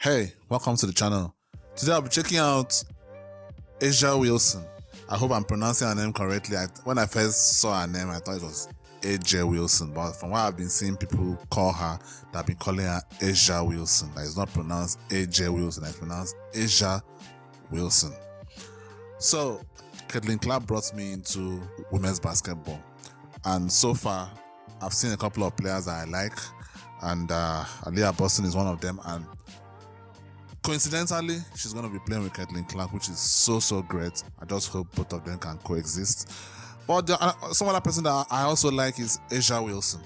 Hey, welcome to the channel. Today I'll be checking out Asia Wilson. I hope I'm pronouncing her name correctly. When I first saw her name, I thought it was AJ Wilson, but from what I've been seeing people call her, they've been calling her Asia Wilson. That is not pronounced AJ Wilson, it's pronounced Asia Wilson. So, Caitlin Clark brought me into women's basketball, and so far, I've seen a couple of players that I like, and Aliyah Boston is one of them, and coincidentally, she's going to be playing with Caitlin Clark, which is so great. I just hope both of them can coexist. But some other person that I also like is Asia Wilson.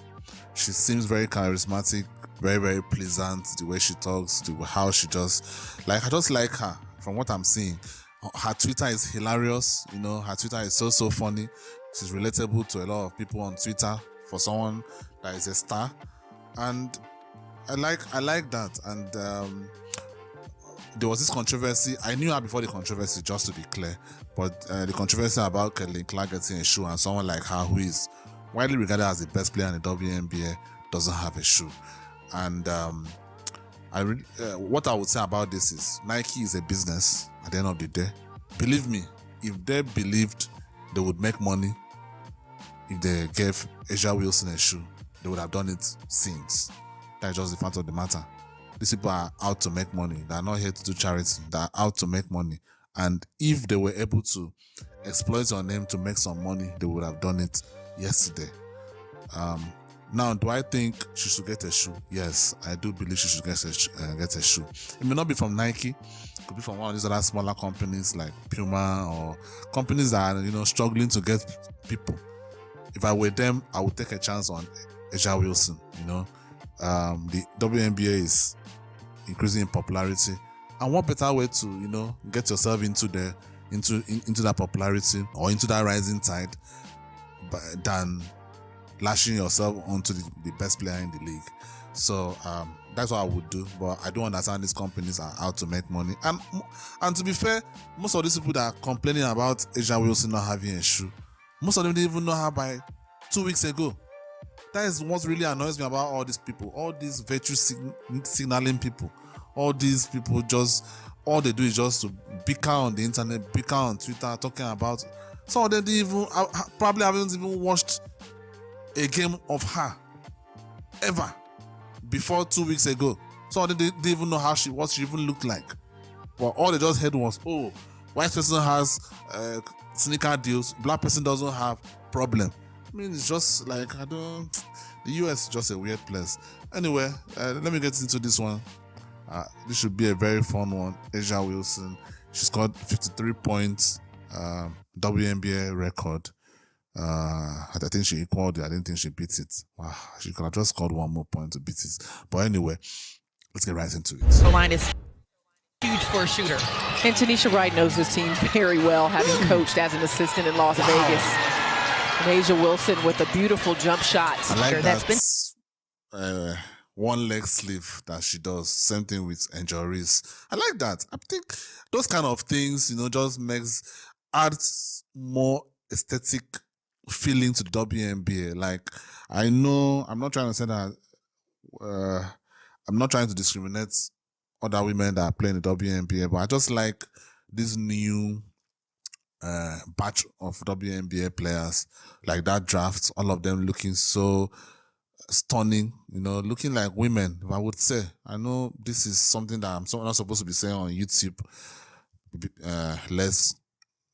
She seems very charismatic, very pleasant, the way she talks, how she just, I just like her from what I'm seeing. Her Twitter is hilarious, her Twitter is so funny. She's relatable to a lot of people on Twitter for someone that is a star. And I like that. And there was this controversy. I knew her before the controversy, just to be clear, but the controversy about Caitlin Clark getting a shoe and someone like her, who is widely regarded as the best player in the WNBA, doesn't have a shoe. And what I would say about this is Nike is a business at the end of the day. Believe me, if they believed they would make money if they gave Asia Wilson a shoe, they would have done it since. That's just the fact of the matter. These people are out to make money. They are not here to do charity. They are out to make money. And if they were able to exploit your name to make some money, they would have done it yesterday. Now, do I think she should get a shoe? Yes, I do believe she should get a shoe. It may not be from Nike. It could be from one of these other smaller companies like Puma, or companies that are struggling to get people. If I were them, I would take a chance on Asia Wilson. The WNBA is increasing in popularity, and what better way to get yourself into that popularity or into that rising tide than lashing yourself onto the best player in the league. So that's what I would do. But I don't understand these companies are out to make money, and to be fair, most of these people that are complaining about Asia Wilson not having a shoe, most of them didn't even know her by 2 weeks ago. That is what really annoys me about all these people, all these virtue signaling people, all these people all they do is just to bicker on the internet, bicker on Twitter, talking about. Some of them probably haven't even watched a game of her ever before 2 weeks ago. Some of them didn't even know what she even looked like. But all they just heard was, oh, white person has sneaker deals, black person doesn't have problem. I mean, it's just the US is just a weird place. Anyway, let me get into this one. This should be a very fun one. Asia Wilson, she scored 53 points, WNBA record. I think she equaled it. I didn't think she beat it. Wow, she could have just scored one more point to beat it. But anyway, let's get right into it. The line is huge for a shooter. And Tanisha Wright knows this team very well, having coached as an assistant in Las Vegas. And Asia Wilson with a beautiful jump shot. I like that one leg sleeve that she does. Same thing with Angel Reese. I like that. I think those kind of things, just adds more aesthetic feeling to WNBA. I know I'm not trying to say that I'm not trying to discriminate other women that are playing the WNBA, but I just like this new batch of WNBA players, like that draft, all of them looking so stunning, looking like women, if I would say. I know this is something that I'm not supposed to be saying on YouTube, less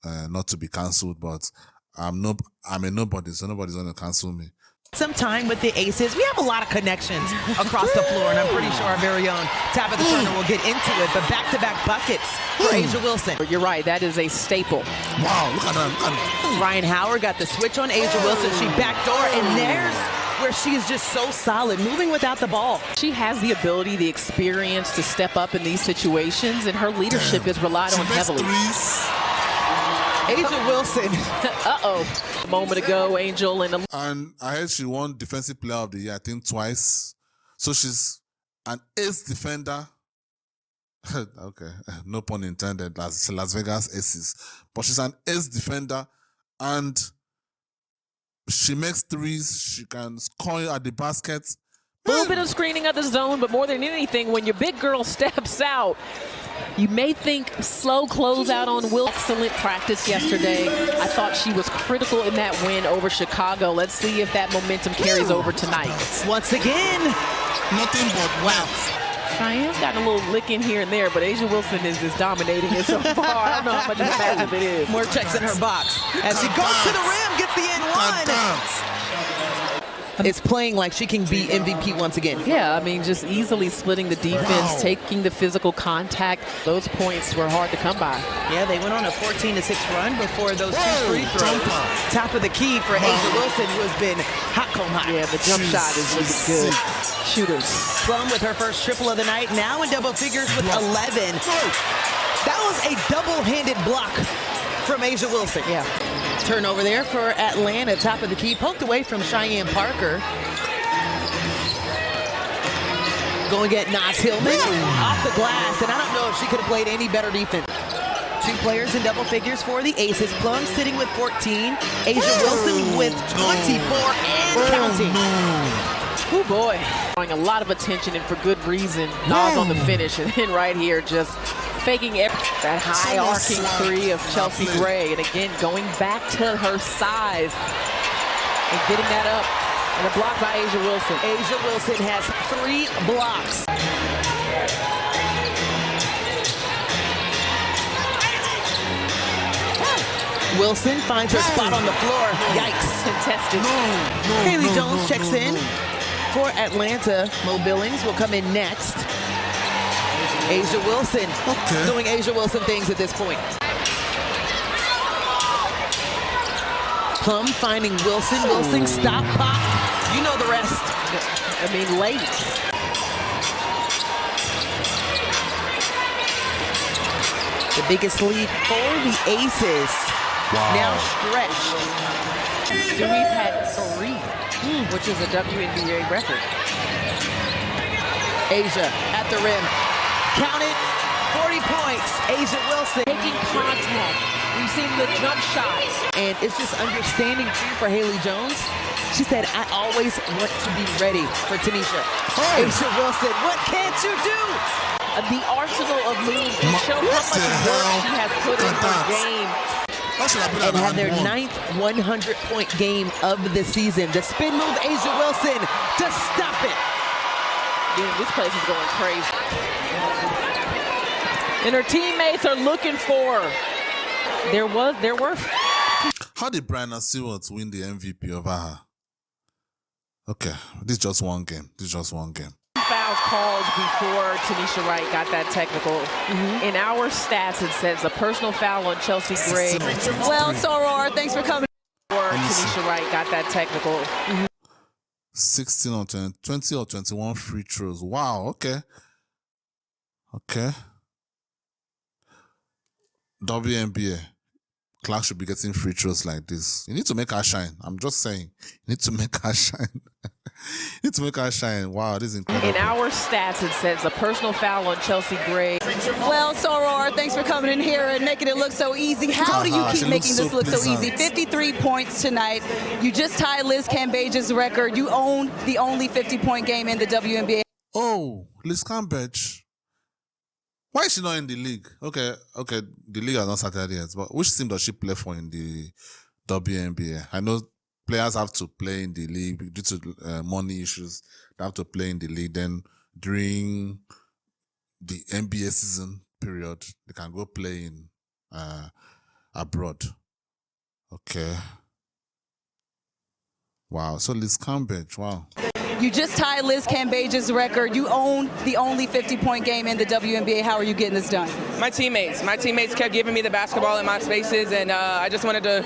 not to be cancelled, but I'm a nobody, so nobody's going to cancel me. Some time with the Aces. We have a lot of connections across the floor, and I'm pretty sure our very own Tabitha Turner will get into it, but back-to-back buckets for Asia Wilson. You're right, that is a staple. Wow, look at that. Ryan Howard got the switch on Asia Wilson. She backdoor, and there's where she is just so solid, moving without the ball. She has the ability, the experience to step up in these situations, and her leadership is relied on heavily. Asia Wilson. A moment ago, Angel and I heard she won Defensive Player of the Year, I think twice. So she's an ace defender. Okay, no pun intended. That's Las Vegas Aces, but she's an ace defender, and she makes threes. She can score at the basket. A little bit of screening of the zone, but more than anything, when your big girl steps out, you may think slow closeout on Will. Excellent practice yesterday. I thought she was critical in that win over Chicago. Let's see if that momentum carries over tonight. Once again. Nothing but wow. Cheyenne's gotten a little licking here and there, but Asia Wilson is just dominating it so far. I don't know how much of a matchup it is. More checks in her box. As she goes to the rim, gets the N one. It's playing like she can be MVP once again. Yeah, I mean, just easily splitting the defense, taking the physical contact. Those points were hard to come by. Yeah, they went on a 14-6 run before those two free throws. Top of the key for Asia Wilson, who has been hot cold hot. Yeah, the jump shot is looking good. Shooters. Plum with her first triple of the night, now in double figures with 11. That was a double-handed block from Asia Wilson. Yeah. Turnover there for Atlanta, top of the key, poked away from Cheyenne Parker. Going at Nas Hillman off the glass, and I don't know if she could have played any better defense. Two players in double figures for the Aces. Plum sitting with 14, Asia Wilson with 24 and counting. Oh boy. Drawing a lot of attention and for good reason. Nas on the finish, and then right here just faking that high arcing three of Chelsea Gray. And again, going back to her size and getting that up. And a block by Asia Wilson. Asia Wilson has 3 blocks. Wilson finds her spot on the floor. Yikes. Contested. Haley Jones checks in for Atlanta. Mo Billings will come in next. Asia Wilson doing Asia Wilson things at this point. Plum finding Wilson. Wilson stop, pop. You know the rest. I mean, late. The biggest lead for the Aces. Now stretched. Dewey's had 3, which is a WNBA record. Asia at the rim. Count it. 40 points. Asia Wilson. Taking contact. We've seen the jump shots. And it's just understanding, too, for Haley Jones. She said, I always want to be ready for Tanisha. Asia Wilson, what can't you do? The arsenal of moves to show how much work she has put in her game. And have their 9th 100-point game of the season. The spin move, Asia Wilson, to stop it. Dude, this place is going crazy. And her teammates are looking for her. There were. How did Brianna Sewell win the MVP over her? Okay, this is just one game. Fouls called before Tanisha Wright got that technical. In our stats, it says a personal foul on Chelsea Gray. Well, Soror, thanks for coming. Before Tanisha Wright got that technical. 16 or 20 or 21 free throws. Wow, okay. WNBA. Clark should be getting free throws like this. You need to make her shine. I'm just saying. You need to make her shine. Wow, this is incredible. In our stats, it says a personal foul on Chelsea Gray. Well, Soror, thanks for coming in here and making it look so easy. How do you keep making this look so easy? 53 points tonight. You just tied Liz Cambage's record. You own the only 50-point game in the WNBA. Oh, Liz Cambage. Why is she not in the league? Okay. The league has not started yet. But which team does she play for in the WNBA? I know players have to play in the league due to money issues. They have to play in the league. Then during the NBA season period, they can go play in abroad. Okay. Wow. So Liz Cambage. Wow. You just tied Liz Cambage's record. You own the only 50-point game in the WNBA. How are you getting this done? My teammates kept giving me the basketball in my spaces, and I just wanted to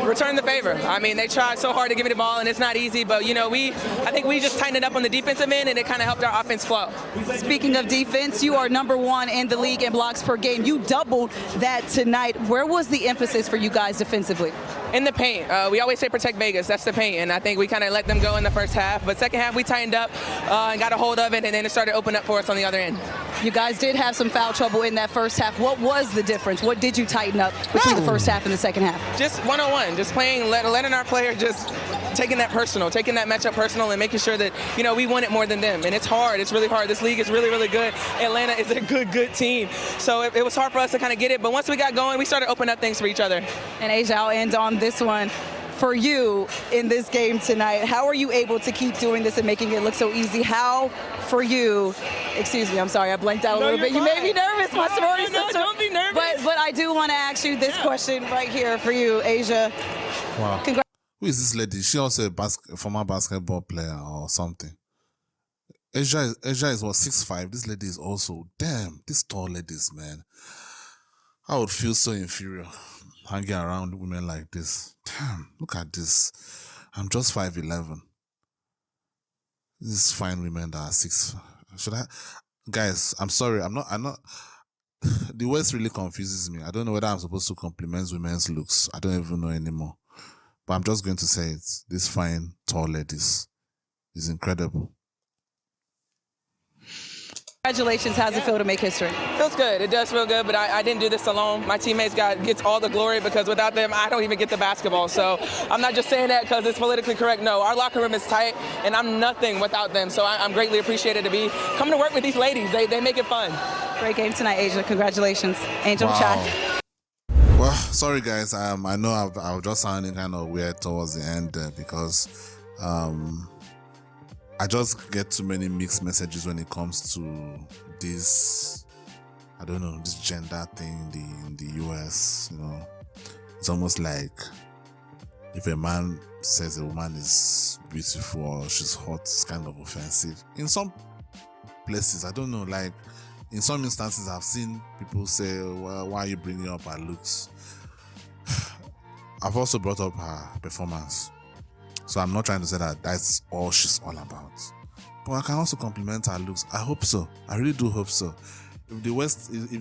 return the favor. I mean, they tried so hard to give me the ball, and it's not easy, but, you know, I think we just tightened it up on the defensive end, and it kind of helped our offense flow. Speaking of defense, you are #1 in the league in blocks per game. You doubled that tonight. Where was the emphasis for you guys defensively? In the paint. We always say protect Vegas. That's the paint, and I think we kind of let them go in the first half, but second half we tightened up and got a hold of it, and then it started to open up for us on the other end. You guys did have some foul trouble in that first half. What was the difference? What did you tighten up between the first half and the second half? Just one-on-one, just playing, letting our player just taking that matchup personal, and making sure that, you know, we want it more than them. And it's hard. It's really hard. This league is really, really good. Atlanta is a good team. So it was hard for us to kind of get it. But once we got going, we started opening up things for each other. And A'ja, I'll end on this one. For you in this game tonight, how are you able to keep doing this and making it look so easy? How, for you, excuse me, I'm sorry, I blanked out a little bit. You made me nervous, my sorority sister. Don't be nervous. But I do want to ask you this question right here for you, A'ja. Wow. Who is this lady? Is she also a former basketball player or something? A'ja is what, 6'5"? This lady is also, damn, these tall ladies, man. I would feel so inferior hanging around women like this. Damn, look at this. I'm just 5'11". These fine women that are 6. Should I? Guys, I'm sorry. I'm not. The West really confuses me. I don't know whether I'm supposed to compliment women's looks. I don't even know anymore. But I'm just going to say it. These fine, tall ladies is incredible. Congratulations. How's it feel to make history? Feels good. It does feel good, but I didn't do this alone. My teammates gets all the glory, because without them, I don't even get the basketball. So I'm not just saying that because it's politically correct. No, our locker room is tight, and I'm nothing without them. So I'm greatly appreciated to be coming to work with these ladies. They make it fun. Great game tonight, A'ja. Congratulations. Angel Chat. Well, sorry guys. I know I was just sounding kind of weird towards the end because I just get too many mixed messages when it comes to this, I don't know, this gender thing in the US, you know. It's almost like if a man says a woman is beautiful or she's hot, it's kind of offensive. In some places, I don't know, like in some instances, I've seen people say, well, why are you bringing up her looks? I've also brought up her performance. So I'm not trying to say that that's all she's all about. But I can also compliment her looks. I hope so. I really do hope so. If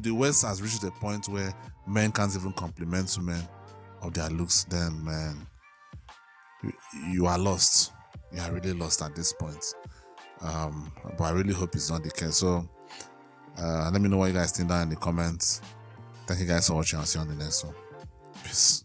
the West has reached a point where men can't even compliment women of their looks, then man, you are lost. You are really lost at this point. But I really hope it's not the case. So let me know what you guys think down in the comments. Thank you guys for watching. I'll see you on the next one. Peace.